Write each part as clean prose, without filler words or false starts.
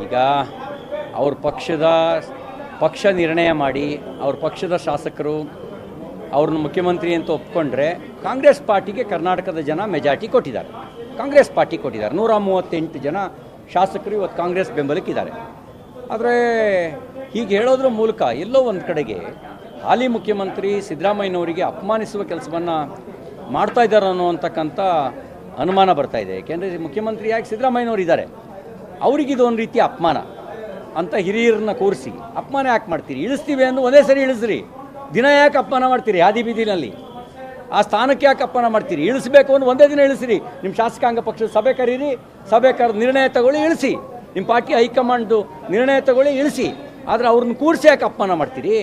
ಈಗ ಅವ್ರ ಪಕ್ಷ ನಿರ್ಣಯ ಮಾಡಿ ಅವ್ರ ಪಕ್ಷದ ಶಾಸಕರು ಅವ್ರನ್ನ ಮುಖ್ಯಮಂತ್ರಿ ಅಂತ ಒಪ್ಕೊಂಡ್ರೆ ಕಾಂಗ್ರೆಸ್ ಪಾರ್ಟಿಗೆ ಕರ್ನಾಟಕದ ಜನ ಮೆಜಾರಿಟಿ ಕೊಟ್ಟಿದ್ದಾರೆ. ಕಾಂಗ್ರೆಸ್ ಪಾರ್ಟಿ ಕೊಟ್ಟಿದ್ದಾರೆ. 138 ಜನ ಶಾಸಕರು ಇವತ್ತು ಕಾಂಗ್ರೆಸ್ ಬೆಂಬಲಕ್ಕಿದ್ದಾರೆ. ಆದರೆ ಹೀಗೆ ಹೇಳೋದ್ರ ಮೂಲಕ ಎಲ್ಲೋ ಒಂದು ಕಡೆಗೆ ಹಾಲಿ ಮುಖ್ಯಮಂತ್ರಿ ಸಿದ್ದರಾಮಯ್ಯನವರಿಗೆ ಅಪಮಾನಿಸುವ ಕೆಲಸವನ್ನು ಮಾಡ್ತಾ ಇದ್ದಾರೆ ಅನ್ನೋಂತಕ್ಕಂಥ ಅನುಮಾನ ಬರ್ತಾ ಇದೆ. ಏಕೆಂದರೆ ಮುಖ್ಯಮಂತ್ರಿಯಾಗಿ ಸಿದ್ದರಾಮಯ್ಯನವರು ಇದ್ದಾರೆ, ಅವರಿಗಿದು ಒಂದು ರೀತಿಯ ಅಪಮಾನ ಅಂತ ಹಿರಿಯರನ್ನ ಕೂರಿಸಿ ಅಪಮಾನ ಯಾಕೆ ಮಾಡ್ತೀರಿ? ಇಳಿಸ್ತೀವಿ ಅಂದು ಒಂದೇ ಸರಿ ಇಳಿಸ್ರಿ. ದಿನ ಯಾಕೆ ಅಪಮಾನ ಮಾಡ್ತೀರಿ? ಹಾದಿ ಬೀದಿನಲ್ಲಿ ಆ ಸ್ಥಾನಕ್ಕೆ ಯಾಕೆ ಅಪಮಾನ ಮಾಡ್ತೀರಿ? ಇಳಿಸಬೇಕು ಅಂದ್ರೆ ಒಂದೇ ದಿನ ಇಳಿಸ್ರಿ. ನಿಮ್ಮ ಶಾಸಕಾಂಗ ಪಕ್ಷದ ಸಭೆ ಕರೀರಿ, ಸಭೆ ಕರೆದು ನಿರ್ಣಯ ತಗೊಳ್ಳಿ, ಇಳಿಸಿ. ನಿಮ್ಮ ಪಾರ್ಟಿ ಹೈಕಮಾಂಡ್ದು ನಿರ್ಣಯ ತಗೊಳ್ಳಿ, ಇಳಿಸಿ. ಆದರೆ ಅವ್ರನ್ನ ಕೂರಿಸಿ ಯಾಕೆ ಅಪಮಾನ ಮಾಡ್ತೀರಿ?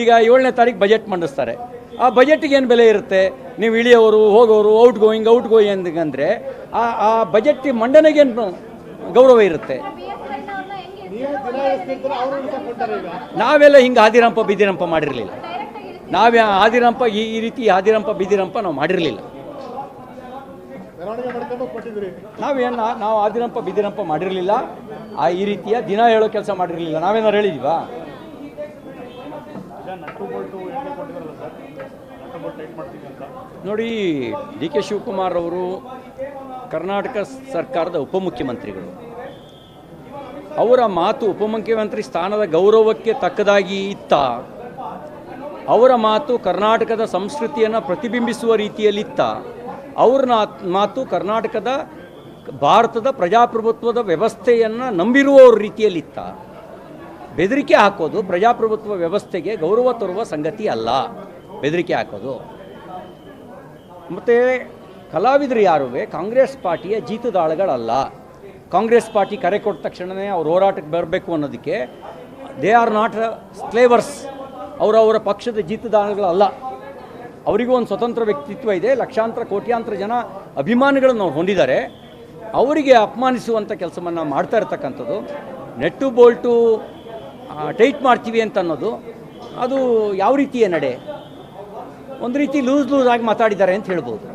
ಈಗ 7ನೇ ತಾರೀಕು ಬಜೆಟ್ ಮಂಡಿಸ್ತಾರೆ. ಆ ಬಜೆಟಿಗೆ ಏನು ಬೆಲೆ ಇರುತ್ತೆ? ನೀವು ಇಳಿಯೋರು, ಹೋಗೋರು, ಔಟ್ ಗೋಯಿಂಗ್ ಅಂದರೆ ಆ ಬಜೆಟ್ ಮಂಡನೆಗೇನು ಗೌರವ ಇರುತ್ತೆ? ನಾವೆಲ್ಲ ಹಿಂಗೆ ಆದಿರಂಪ ಬಿದಿರಂಪ ಮಾಡಿರಲಿಲ್ಲ. ನಾವೇ ಆದಿರಂಪ ಈ ರೀತಿ ಆದಿರಂಪ ಬಿದಿರಂಪ ನಾವು ಮಾಡಿರಲಿಲ್ಲ. ನಾವು ಆದಿರಂಪ ಬಿದಿರಂಪ ಮಾಡಿರಲಿಲ್ಲ. ಈ ರೀತಿಯ ದಿನ ಹೇಳೋ ಕೆಲಸ ಮಾಡಿರಲಿಲ್ಲ. ನಾವೇನಾರು ಹೇಳಿದೀವಾ? ನೋಡಿ, ಡಿ ಕೆ ಶಿವಕುಮಾರ್ ಅವರು ಕರ್ನಾಟಕ ಸರ್ಕಾರದ ಉಪಮುಖ್ಯಮಂತ್ರಿಗಳು. ಅವರ ಮಾತು ಉಪಮುಖ್ಯಮಂತ್ರಿ ಸ್ಥಾನದ ಗೌರವಕ್ಕೆ ತಕ್ಕದಾಗಿ ಇತ್ತ? ಅವರ ಮಾತು ಕರ್ನಾಟಕದ ಸಂಸ್ಕೃತಿಯನ್ನು ಪ್ರತಿಬಿಂಬಿಸುವ ರೀತಿಯಲ್ಲಿತ್ತ? ಅವ್ರ ಮಾತು ಭಾರತದ ಪ್ರಜಾಪ್ರಭುತ್ವದ ವ್ಯವಸ್ಥೆಯನ್ನು ನಂಬಿರುವವ್ರ ರೀತಿಯಲ್ಲಿತ್ತ? ಬೆದರಿಕೆ ಹಾಕೋದು ಪ್ರಜಾಪ್ರಭುತ್ವ ವ್ಯವಸ್ಥೆಗೆ ಗೌರವ ತರುವ ಸಂಗತಿ ಅಲ್ಲ. ಬೆದರಿಕೆ ಹಾಕೋದು. ಮತ್ತು ಕಲಾವಿದರು ಯಾರೂ ಕಾಂಗ್ರೆಸ್ ಪಾರ್ಟಿಯ ಜೀತದಾಳಗಳಲ್ಲ. ಕಾಂಗ್ರೆಸ್ ಪಾರ್ಟಿ ಕರೆ ಕೊಟ್ಟ ತಕ್ಷಣವೇ ಅವ್ರ ಹೋರಾಟಕ್ಕೆ ಬರಬೇಕು ಅನ್ನೋದಕ್ಕೆ ದೇ ಆರ್ ನಾಟ್ ಸ್ಲೇವರ್ಸ್. ಅವರವರ ಪಕ್ಷದ ಜೀತದಾಳಗಳಲ್ಲ. ಅವರಿಗೂ ಒಂದು ಸ್ವತಂತ್ರ ವ್ಯಕ್ತಿತ್ವ ಇದೆ. ಲಕ್ಷಾಂತರ ಕೋಟ್ಯಾಂತರ ಜನ ಅಭಿಮಾನಿಗಳನ್ನು ಅವ್ರು ಹೊಂದಿದ್ದಾರೆ. ಅವರಿಗೆ ಅಪಮಾನಿಸುವಂಥ ಕೆಲಸವನ್ನು ಮಾಡ್ತಾ ಇರ್ತಕ್ಕಂಥದ್ದು, ನೆಟ್ಟು ಬೋಲ್ಟು ಟೈಟ್ ಮಾಡ್ತೀವಿ ಅಂತ ಅನ್ನೋದು ಅದು ಯಾವ ರೀತಿಯ ನಡೆ? ಒಂದು ರೀತಿ ಲೂಸ್ ಆಗಿ ಮಾತಾಡಿದ್ದಾರೆ ಅಂತ ಹೇಳ್ಬೋದು.